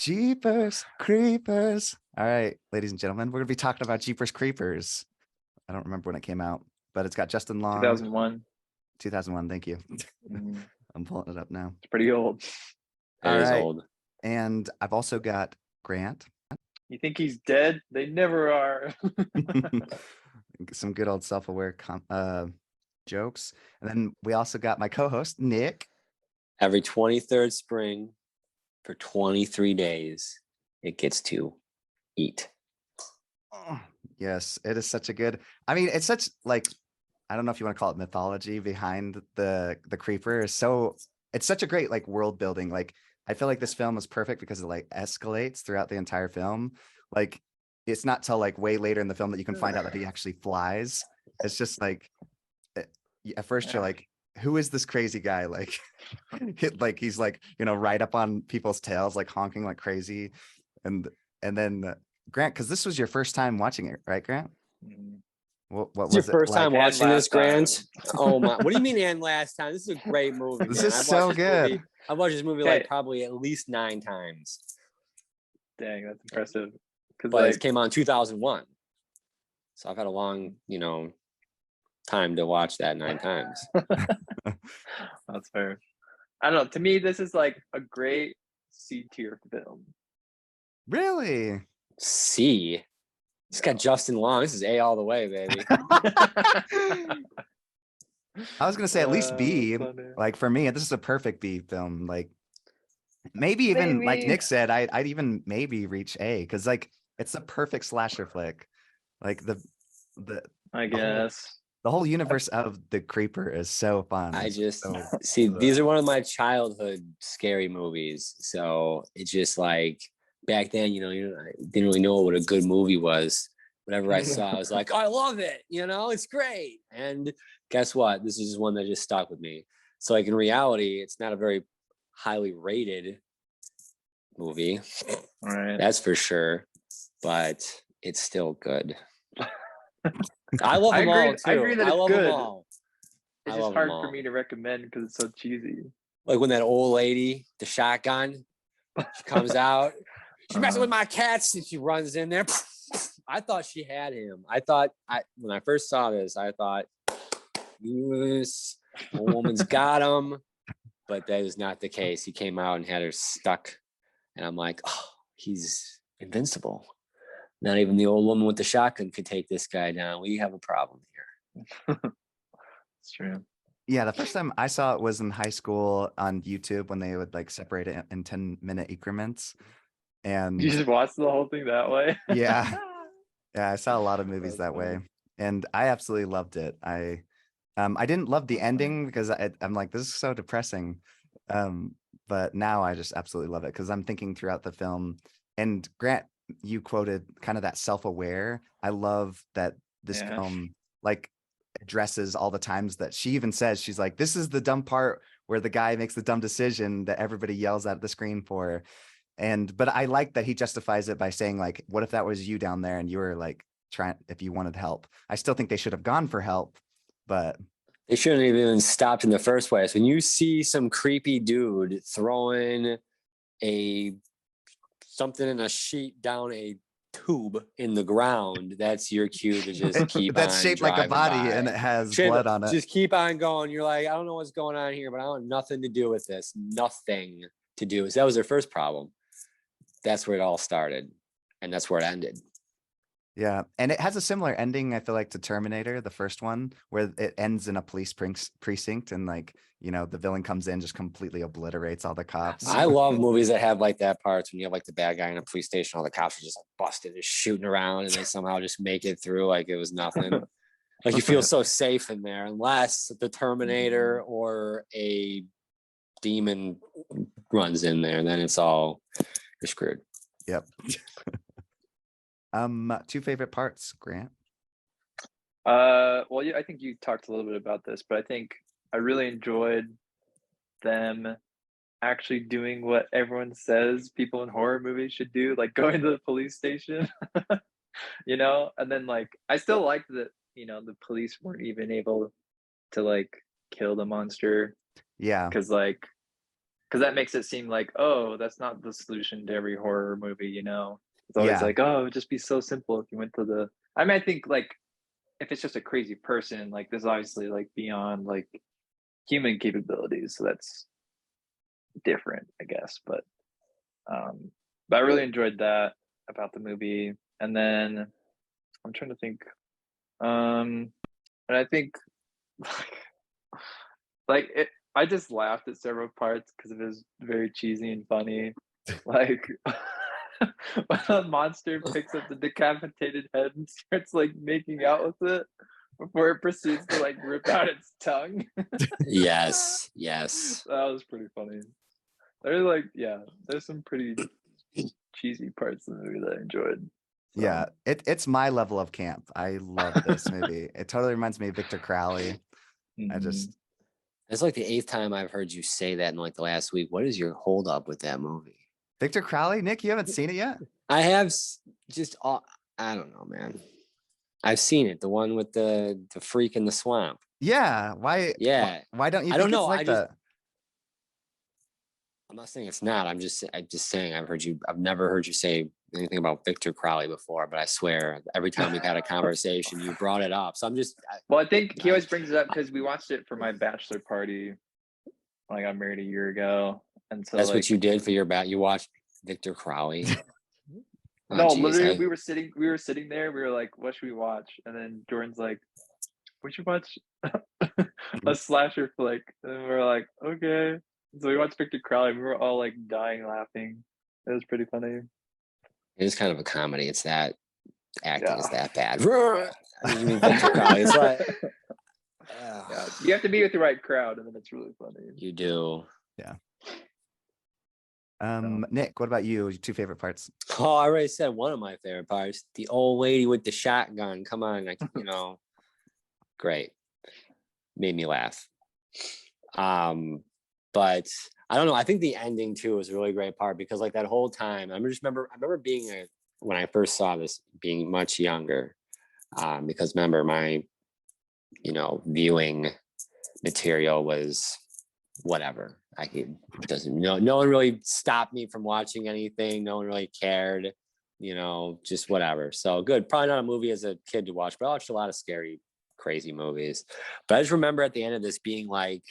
Jeepers Creepers. All right, ladies and gentlemen, we're gonna be talking about Jeepers Creepers. I don't remember when it came out, but it's got Justin Long, 2001. 2001. Thank you. Mm, I'm pulling it up now. it's pretty old. All It is right, old. and I've also got Grant. You think he's dead? They never are. Some good old self-aware jokes, and then we also got my co-host Nick. Every 23rd spring for 23 days, it gets to eat. Oh, yes, it is such a good. I mean, it's such like I don't know if you want to call it mythology behind the creeper. Is so it's such a great like world building. Like I feel like this film is perfect because it like escalates throughout the entire film. Like it's not till like way later in the film that you can find out that he actually flies. It's just like at first you're like, who is this crazy guy? Like, like he's like right up on people's tails, like honking like crazy, and then Grant, because this was your first time watching it, right, Grant? Mm. What It's your was it first like? time watching this, last time. Grant? Oh my! What do you mean? And last time? This is a great movie. This man. is so good. I've watched this movie Okay. like probably at least 9 times. Dang, that's impressive. Because But like, it came out in 2001, so I've had a long, time to watch that 9 times. that's fair. I don't know. To me, this is like a great C tier film. Really? C. It's got Justin Long. This is A all the way, baby. I was gonna say at least B. Funny. Like for me, this is a perfect B film. Like maybe even like Maybe. Nick said, I'd even maybe reach A because like it's a perfect slasher flick. Like the I guess. the whole universe of the creeper is so fun. I It's just so- see these are one of my childhood scary movies. So it's just like back then, I didn't really know what a good movie was. Whatever I saw, I was like, oh, I love it. It's great. And guess what? This is just one that just stuck with me. So like in reality, it's not a very highly rated movie. All right. That's for sure. But it's still good. I love them all too. I agree that I it's love good. them all. It's I just love hard them for all. me to recommend because it's so cheesy. Like when that old lady, the shotgun, she comes out, she's messing with my cats, and she runs in there. I thought she had him. When I first saw this, I thought, yes, a woman's got him, but that is not the case. He came out and had her stuck, and I'm like, oh, he's invincible. Not even the old woman with the shotgun could take this guy down. We have a problem here. It's true. Yeah, the first time I saw it was in high school on YouTube when they would like separate it in 10-minute increments. And You just watched the whole thing that way? yeah, I saw a lot of movies That's that way, funny. and I absolutely loved it. I didn't love the ending because I'm like, this is so depressing. But now I just absolutely love it because I'm thinking throughout the film. And Grant, you quoted kind of that self-aware. I love that this Yeah. film like addresses all the times that she even says, she's like, this is the dumb part where the guy makes the dumb decision that everybody yells at the screen for. But I like that he justifies it by saying like, what if that was you down there and you were like trying, if you wanted help? I still think they should have gone for help, but They shouldn't have even stopped in the first place. When you see some creepy dude throwing something in a sheet down a tube in the ground, that's your cue to just keep that's on shaped like a driving body by. and it has blood on it. Just keep on going. You're like, I don't know what's going on here, but I want nothing to do with this. Nothing to do. So that was their first problem. That's where it all started, and that's where it ended. Yeah, and it has a similar ending, I feel like, to Terminator, the first one, where it ends in a police precinct and like, the villain comes in, just completely obliterates all the cops. I love movies that have like that parts when you have like the bad guy in a police station, all the cops are just like busted, just shooting around, and they somehow just make it through like it was nothing. Like you feel so safe in there, unless the Terminator or a demon runs in there, then you're screwed. Yep. 2 favorite parts, Grant? Well, yeah, I think you talked a little bit about this, but I think I really enjoyed them actually doing what everyone says people in horror movies should do, like going to the police station, and then like I still liked that, the police weren't even able to like kill the monster. Yeah. Because like because that makes it seem like, oh, that's not the solution to every horror movie, you know. It's always Yeah. like, oh, it'd just be so simple if you went to the. I mean, I think like if it's just a crazy person, like there's obviously like beyond like human capabilities, so that's different, I guess. But I really enjoyed that about the movie. And then I'm trying to think. And I think like it, I just laughed at several parts because it was very cheesy and funny. Like when a monster picks up the decapitated head and starts like making out with it before it proceeds to like rip out its tongue. Yes, yes. That was pretty funny. There's like, yeah, there's some pretty cheesy parts of the movie that I enjoyed. So, Yeah, it's my level of camp. I love this movie. It totally reminds me of Victor Crowley. I just It's like the 8th time I've heard you say that in like the last week. What is your hold up with that movie? Victor Crowley, Nick, you haven't seen it yet? I have just all, I don't know, man. I've seen it, the one with the freak in the swamp. Yeah. Why? Yeah. Why don't you I think don't it's know. like that? I'm not saying it's not. I'm just saying I've never heard you say anything about Victor Crowley before, but I swear every time we've had a conversation, you brought it up. So I'm just well, I think he always brings it up because we watched it for my bachelor party when I got married a year ago, and so that's like, what you did for your You watched Victor Crowley. Oh, no, geez, literally, we were sitting there. We were like, "What should we watch?" And then Jordan's like, "We should watch a slasher flick." And we were like, "Okay." So we watched Victor Crowley. We were all like dying laughing. It was pretty funny. It is kind of a comedy. It's that acting is Yeah. that bad. I mean, you mean Victor Crowley? It's like, Yeah, you have to be with the right crowd, and then it's really funny. you do. Yeah. Nick, what about you? Your two favorite parts? Oh, I already said one of my favorite parts. The old lady with the shotgun. Come on, great. Made me laugh. But I don't know. I think the ending too was a really great part because like that whole time, I remember being when I first saw this being much younger. Because remember my, viewing material was whatever. No one really stopped me from watching anything. No one really cared, just whatever. So good. Probably not a movie as a kid to watch, but I watched a lot of scary, crazy movies. But I just remember at the end of this being like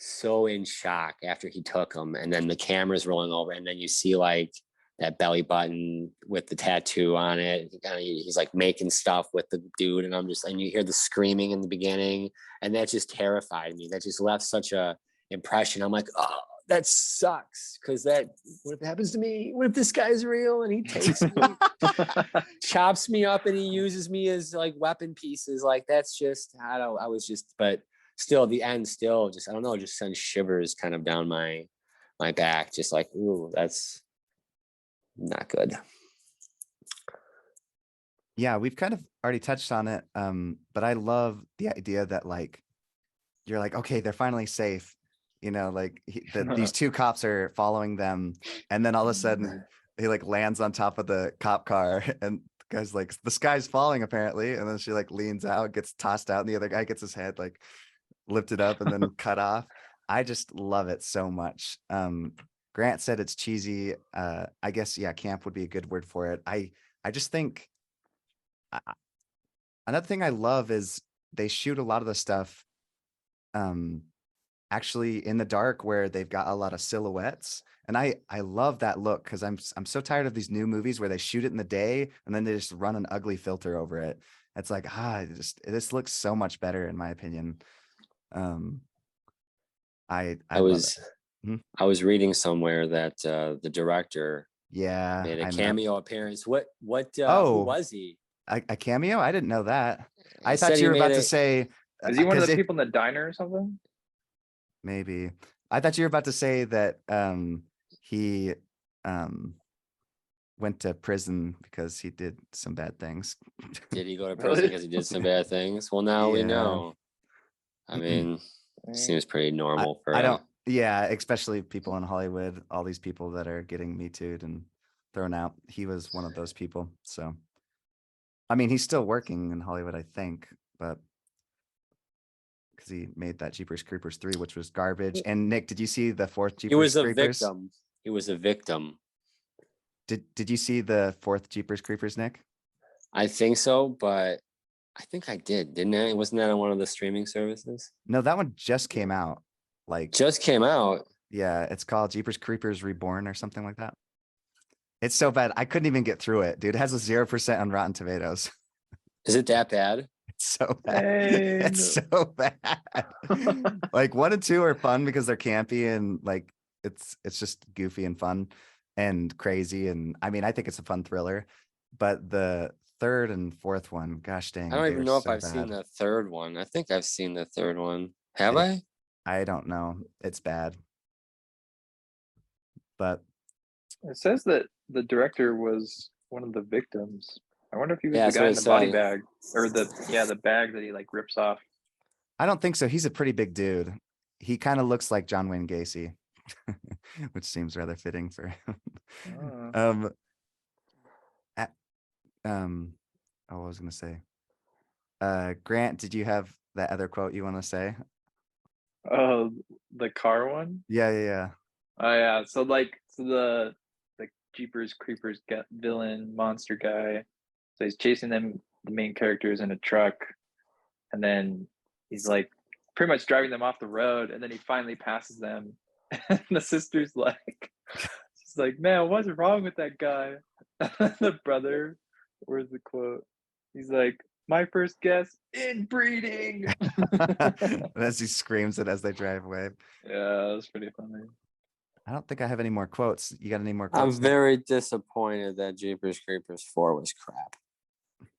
so in shock after he took him, and then the camera's rolling over, and then you see like that belly button with the tattoo on it. He's like making stuff with the dude, and you hear the screaming in the beginning, and that just terrified me. That just left such a impression. I'm like, oh, that sucks. Because what if it happens to me? What if this guy's real and he takes me, chops me up, and he uses me as like weapon pieces? Like that's just, but still the end still just, I don't know, just sends shivers kind of down my back. Just like, ooh, that's not good. Yeah, we've kind of already touched on it. But I love the idea that like, you're like, okay, they're finally safe. Like these two cops are following them. And then all of a sudden he like lands on top of the cop car and the guy's like, the sky's falling apparently. And then she like leans out, gets tossed out, and the other guy gets his head like lifted up and then cut off. I just love it so much. Grant said it's cheesy. I guess, yeah, camp would be a good word for it. I just think another thing I love is they shoot a lot of the stuff actually in the dark where they've got a lot of silhouettes. And I love that look because I'm so tired of these new movies where they shoot it in the day and then they just run an ugly filter over it. It's like, this looks so much better in my opinion. I was reading somewhere that the director made a cameo appearance. Who was he? A cameo? I didn't know that. I said thought you he were about made to say, Is he one of the people in the diner or something? maybe. I thought you were about to say that he went to prison because he did some bad things. Did he go to prison because he did some bad things? Well, now we know. I mean, seems pretty normal for. I don't. Yeah, especially people in Hollywood. All these people that are getting Me Too'd and thrown out. He was one of those people. So, I mean, he's still working in Hollywood, I think, but because he made that Jeepers Creepers 3, which was garbage. And Nick, did you see the fourth He Jeepers was a Creepers? victim. He was a victim. Did you see the fourth Jeepers Creepers, Nick? I think so, but I think I did, didn't I? Wasn't that on one of the streaming services? No, that one just came out. Like, Just came out. yeah, it's called Jeepers Creepers Reborn or something like that. It's so bad. I couldn't even get through it, dude. It has a 0% on Rotten Tomatoes. Is it that bad? It's so bad. Dang. It's so bad. Like 1 and 2 are fun because they're campy and like it's just goofy and fun and crazy. And I mean, I think it's a fun thriller. But the third and fourth one, gosh dang. I don't they even are know if so I've seen bad. the third one. I think I've seen the third one. Have It- I? I don't know. It's bad. But It says that the director was one of the victims. I wonder if he was Yeah, the that's guy what in it the body said. bag, or the bag that he like rips off. I don't think so. He's a pretty big dude. He kind of looks like John Wayne Gacy, which seems rather fitting for him. Oh. a- oh, what was I gonna say? Grant, did you have that other quote you want to say? Oh, the car one. Yeah. Oh yeah. So the Jeepers Creepers villain monster guy. So he's chasing them, the main characters, in a truck, and then he's like pretty much driving them off the road, and then he finally passes them, and the sister's like, she's like, "Man, what's wrong with that guy?" The brother, where's the quote? He's like, "My first guess, inbreeding." As he screams it as they drive away. Yeah, that's pretty funny. I don't think I have any more quotes. You got any more I'm quotes? Nick? very disappointed that Jeepers Creepers 4 was crap.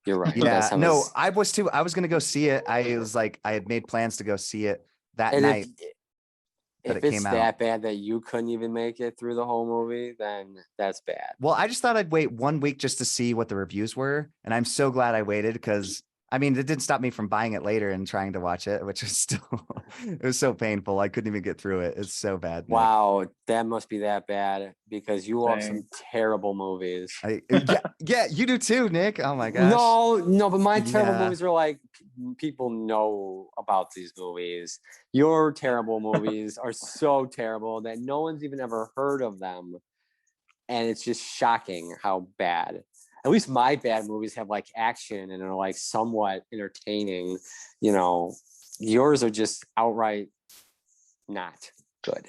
You're right. Yeah, That's how no, it's- I was too. I was gonna go see it. I was like, I had made plans to go see it that And night. that if it it's came that out. bad that you couldn't even make it through the whole movie, then that's bad. Well, I just thought I'd wait 1 week just to see what the reviews were. And I'm so glad I waited because I mean, it didn't stop me from buying it later and trying to watch it, which was still, it was so painful. I couldn't even get through it. It's so bad. Nick. Wow, that must be that bad because you love some Dang. terrible movies. Yeah, you do too, Nick. Oh my gosh. No, but my terrible Yeah. movies are like people know about these movies. Your terrible movies are so terrible that no one's even ever heard of them. And it's just shocking how bad. At least my bad movies have like action and are like somewhat entertaining. You know, yours are just outright not good.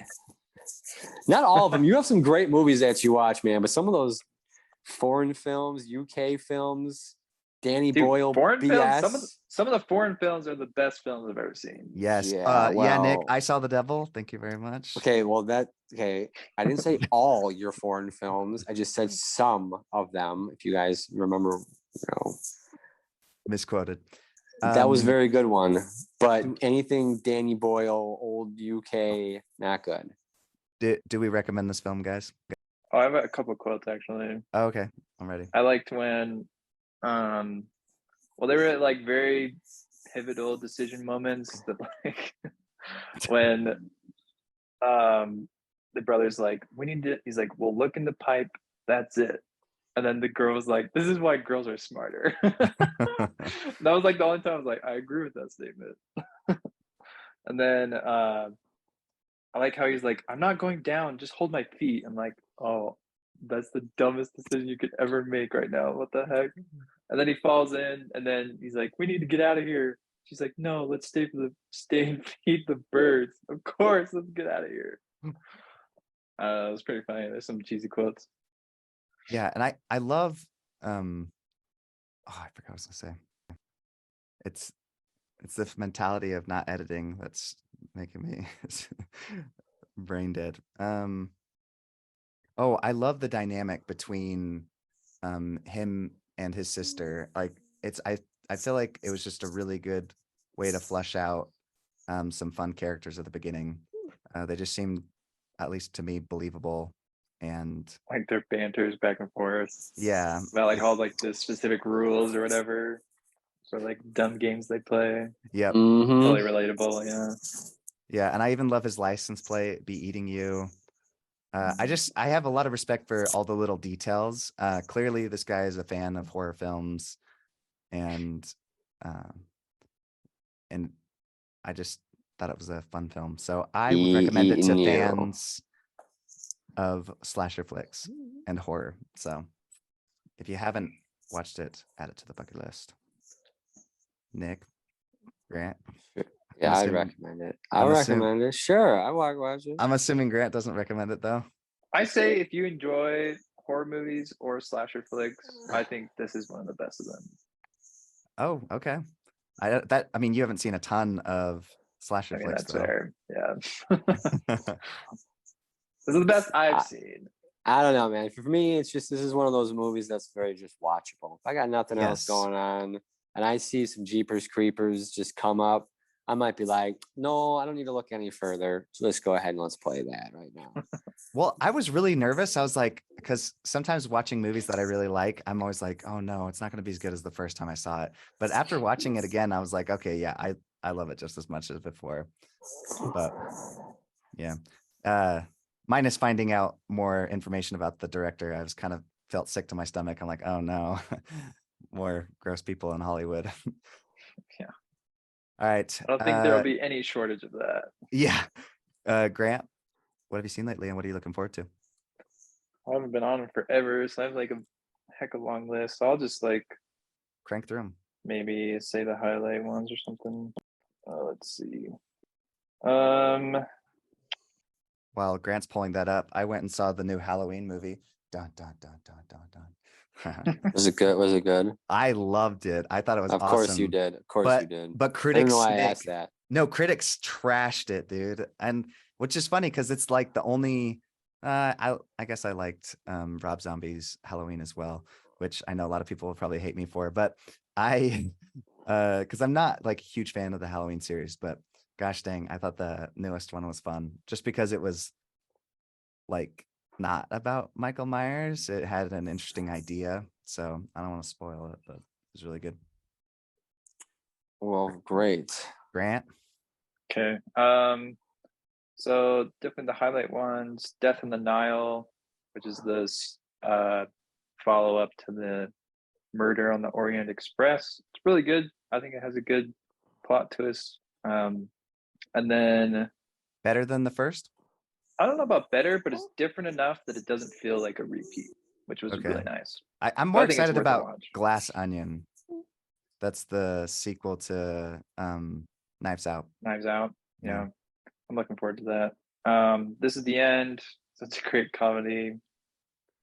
Not all of them. You have some great movies that you watch, man, but some of those foreign films, UK films, Danny Dude, Boyle foreign BS. films. Some of the foreign films are the best films I've ever seen. Yes. Yeah, Yeah, Nick, well- I saw The Devil. Thank you very much. Okay, well okay. I didn't say all your foreign films. I just said some of them. If you guys remember, Misquoted. that was Um, very good one. But anything Danny Boyle, old UK, not good. do we recommend this film, guys? Oh, I have a couple quotes actually. Oh, okay, I'm ready. I liked when, well, they were at like very pivotal decision moments that like when, the brother's like, we need to. He's like, well, look in the pipe. That's it. And then the girl was like, this is why girls are smarter. That was like the only time I was like, I agree with that statement. And then I like how he's like, I'm not going down, just hold my feet. I'm like, oh, that's the dumbest decision you could ever make right now. What the heck? And then he falls in, and then he's like, we need to get out of here. She's like, no, let's stay and feed the birds. Of course, let's get out of here. It was pretty funny. There's some cheesy quotes. Yeah, and I love oh, I forgot what I was gonna say. It's this mentality of not editing that's making me brain dead. Oh, I love the dynamic between him and his sister. Like I feel like it was just a really good way to flesh out some fun characters at the beginning. They just seemed, at least to me, believable. And Like their banters back and forth yeah, about like all like the specific rules or whatever, or like dumb games they play. yep. Mhm. Totally relatable. Yeah. Yeah, and I even love his license plate, "Be Eating You." I have a lot of respect for all the little details. Clearly, this guy is a fan of horror films, and I just thought it was a fun film. So I would recommend it to Eating you. fans of slasher flicks and horror. So if you haven't watched it, add it to the bucket list. Nick, Grant. Yeah, I'd assuming- recommend it. I I'm recommend it. Sure, I watch it. I'm assuming Grant doesn't recommend it though. I say if you enjoy horror movies or slasher flicks, I think this is one of the best of them. Oh, okay. I mean, you haven't seen a ton of slasher I mean, flicks that's though. fair. Yeah. This is the best I've seen. I don't know, man. For me, it's just this is one of those movies that's very just watchable. If I got nothing else Yes. going on and I see some Jeepers Creepers just come up, I might be like, no, I don't need to look any further. So let's go ahead and let's play that right now. Well, I was really nervous. I was like, because sometimes watching movies that I really like, I'm always like, oh no, it's not going to be as good as the first time I saw it. But after watching it again, I was like, okay, yeah, I love it just as much as before. But yeah, minus finding out more information about the director, I was kind of felt sick to my stomach. I'm like, oh no, more gross people in Hollywood. Yeah. All right. I don't think there will be any shortage of that. Yeah. Grant, what have you seen lately and what are you looking forward to? I haven't been on in forever, so I have like a heck of a long list. So I'll just like Crank through them. maybe say the highlight ones or something. Let's see. Um, While Grant's pulling that up, I went and saw the new Halloween movie. Dun dun dun dun dun dun. Was it good? Was it good? I loved it. I thought it was Of awesome. course you did. Of course you did. But I don't critics, know why I Nick, asked that. no, critics trashed it, dude. And which is funny because it's like the only I guess I liked Rob Zombie's Halloween as well, which I know a lot of people will probably hate me for, but I because I'm not like a huge fan of the Halloween series, but gosh dang, I thought the newest one was fun just because it was like not about Michael Myers. It had an interesting idea. So I don't want to spoil it, but it was really good. Well, great. Grant? okay. So definitely the highlight ones, Death in the Nile, which is this follow up to the Murder on the Orient Express. It's really good. I think it has a good plot twist. And then Better than the first? I don't know about better, but it's different enough that it doesn't feel like a repeat, which was Okay. really nice. I'm But more I think it's excited worth a about watch. Glass Onion. That's the sequel to Knives Out. Knives Out. Yeah. Yeah. I'm looking forward to that. This is the End. Such a great comedy.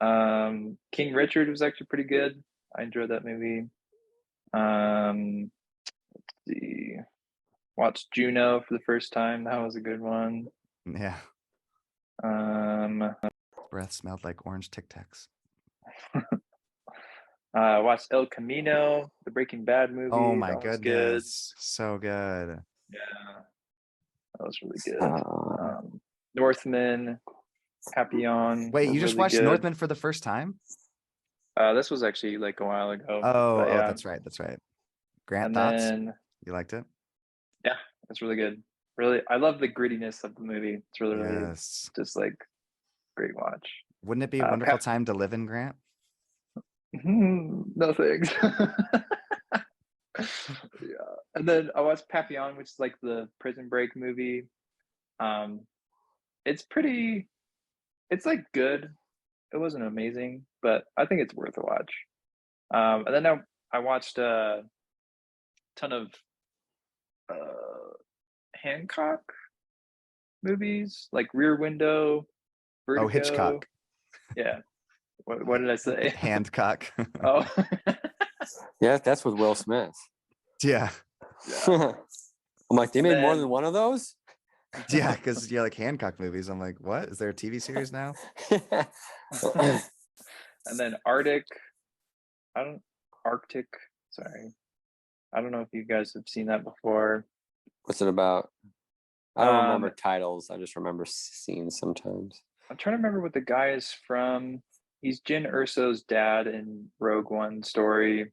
King Richard was actually pretty good. I enjoyed that movie. Let's see. Watched Juno for the first time. That was a good one. Yeah. Um, Breath smelled like orange Tic Tacs. watched El Camino, the Breaking Bad movie. Oh my that was good. goodness. So good. Yeah, that was really good. Northman, Papillon. Wait, was you just really watched good. Northman for the first time? This was actually like a while ago. Oh, but yeah. that's right. That's right. Grant, And thoughts? then You liked it? yeah, it's really good. Really, I love the grittiness of the movie. It's really, really Yes. just like great watch. Wouldn't it be a Uh, wonderful Pat- time to live in, Grant? No thanks. Yeah, and then I watched Papillon, which is like the Prison Break movie. It's pretty. It's like good. It wasn't amazing, but I think it's worth a watch. And then I watched a ton of Hancock movies, like Rear Window, Vertigo. Oh, Hitchcock. Yeah. What did I say? Handcock. Oh. Yeah, that's with Will Smith. Yeah. Yeah. I'm like, they made more then- than one of those? Yeah, because you're like Hancock movies. I'm like, what? Is there a TV series now? And then Arctic. Sorry. I don't know if you guys have seen that before. What's it about? I don't remember Um, titles. I just remember scenes sometimes. I'm trying to remember what the guy is from. He's Jin Urso's dad in Rogue One story.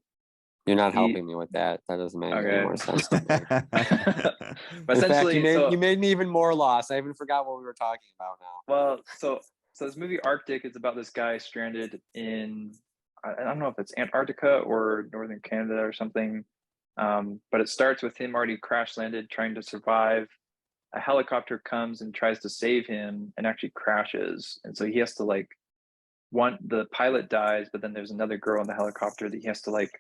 You're not He- helping me with that. That doesn't make any Okay. more sense to me. But In fact, essentially, you made me even more lost. I even forgot what we were talking about now. well, so this movie Arctic is about this guy stranded in I don't know if it's Antarctica or northern Canada or something. But it starts with him already crash landed trying to survive, a helicopter comes and tries to save him and actually crashes, and so he has to like the pilot dies, but then there's another girl in the helicopter that he has to like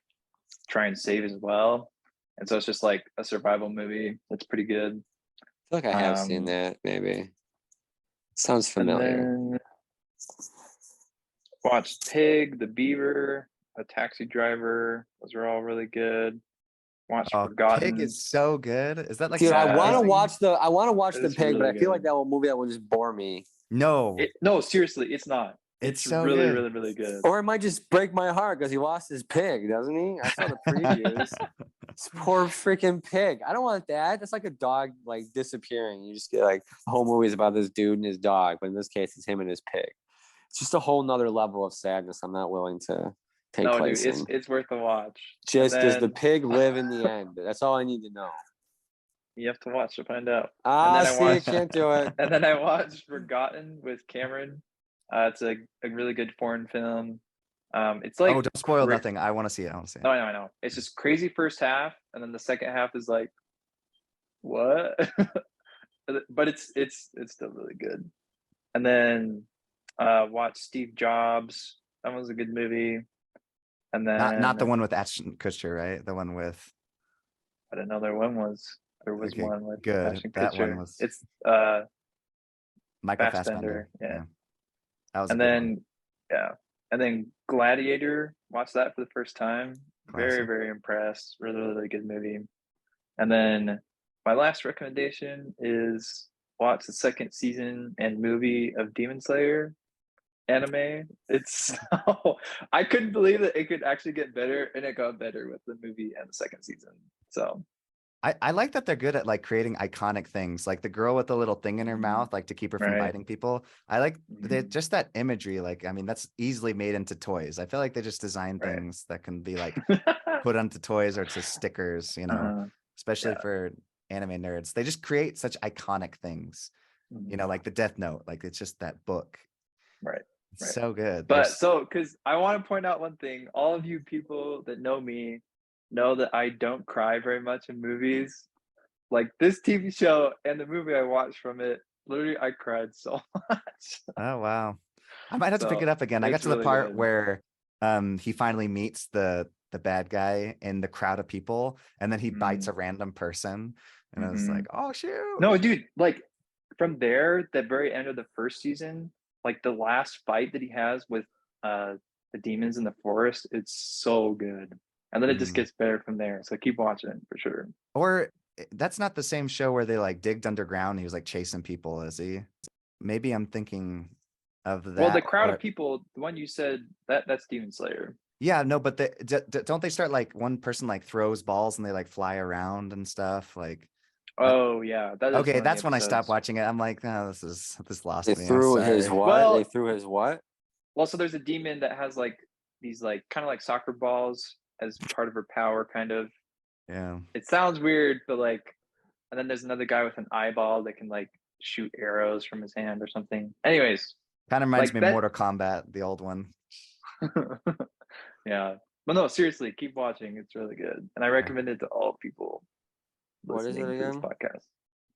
try and save as well. And so it's just like a survival movie. It's pretty good. I feel like I have seen that, maybe. Sounds familiar. And then watched Pig, The Beaver, A Taxi Driver. Those are all really good. Watched Forgotten. Pig is so good. Is that like Dude, I Yeah, want to it's- watch it the is Pig, but I really feel like good. that movie that will just bore me. no, No, seriously, it's not. it's It's so really, good. really, really good. Or it might just break my heart because he lost his pig, doesn't he? I saw the previews. This poor freaking pig. I don't want that. That's like a dog like disappearing. You just get like the whole movie is about this dude and his dog, but in this case, it's him and his pig. It's just a whole nother level of sadness I'm not willing to take No, place dude, in. it's worth a watch. Just And does the then pig live in the end? That's all I need to know. you have to watch to find out. Ah, then I see, I watched- can't do it. And then I watched Forgotten with Cameron. It's a really good foreign film. It's like Oh, don't spoil nothing. I want to see it. I want to see it. No, I know. It's just crazy first half, and then the second half is like, what? But it's still really good. And then watch Steve Jobs. That was a good movie. And then Not the one with Ashton Kutcher, right? The one with I didn't know there was Okay, one with good. Ashton That one Kutcher. was It's Michael Fassbender. Yeah. That was a And good then one. yeah. And then Gladiator, watched that for the first time. Very, Classic. very impressed. Really, really good movie. And then my last recommendation is watch the second season and movie of Demon Slayer anime. It's so I couldn't believe that it could actually get better, and it got better with the movie and the second season. So I like that they're good at like creating iconic things, like the girl with the little thing in her Mhm. mouth, like to keep her from Right. biting people. I like Mhm. just that imagery. Like, I mean, that's easily made into toys. I feel like they just design Right. things that can be like put onto toys or to stickers, you know, Uh-huh. especially Yeah. for anime nerds. They just create such iconic things, you know, Mhm. like the Death Note. Like it's just that book. Right. It's Right. so good. But There's so, because I want to point out one thing, all of you people that know me know that I don't cry very much in movies. Like this TV show and the movie I watched from it, literally, I cried so much. oh wow. I might have to pick So it up again. I got it's to the really part good. where he finally meets the bad guy in the crowd of people, and then he bites a random person, and I was Mhm. like, oh shoot. No, dude, like from there, the very end of the first season, like the last fight that he has with the demons in the forest, it's so good. And then it just Mm. gets better from there. So keep watching for sure. Or that's not the same show where they like digged underground and he was like chasing people, is he? Maybe I'm thinking of Well, the that. crowd Or of people, the one you said, that's Demon Slayer. yeah, no, but don't they start like one person like throws balls and they like fly around and stuff? Like Oh yeah, that is okay, one of the that's when I stopped episodes. watching it. I'm like, oh, this lost They me. I'm threw his sorry. what? Well- They threw his what? Well, so there's a demon that has like these like kind of like soccer balls as part of her power, kind of. Yeah. It sounds weird, but like, and then there's another guy with an eyeball that can like shoot arrows from his hand or something. Anyways, Kind of reminds like me of that. Mortal Kombat, the old one. Yeah, but no, seriously, keep watching. It's really good, and I recommend it to all people What is it listening to this again? podcast.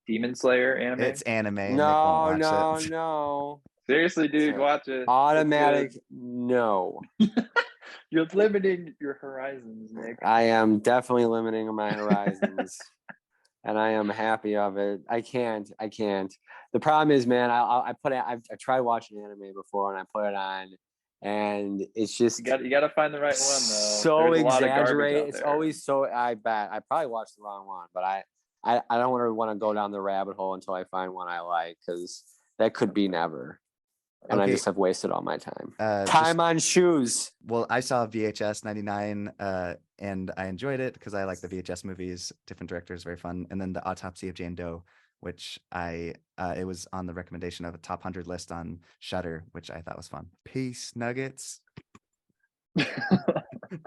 Demon Slayer anime. It's anime. Nick No, won't no, watch it. no. Seriously, dude, So, watch it. It's Automatic good. no. You're limiting your horizons, Nick. I am definitely limiting my horizons. And I am happy of it. I can't. The problem is, man, I tried watching anime before and I put it on and it's just You got to find the right one though. so There's a lot of garbage exaggerated. out It's there. always so I bet I probably watched the wrong one, but I don't want to go down the rabbit hole until I find one I like because that could be never. And I Okay. just have wasted all my time. Just- Time on shoes. Well, I saw VHS 99 and I enjoyed it because I like the VHS movies, different directors, very fun. And then the Autopsy of Jane Doe, which it was on the recommendation of a top 100 list on Shudder, which I thought was fun. Peace, Nuggets.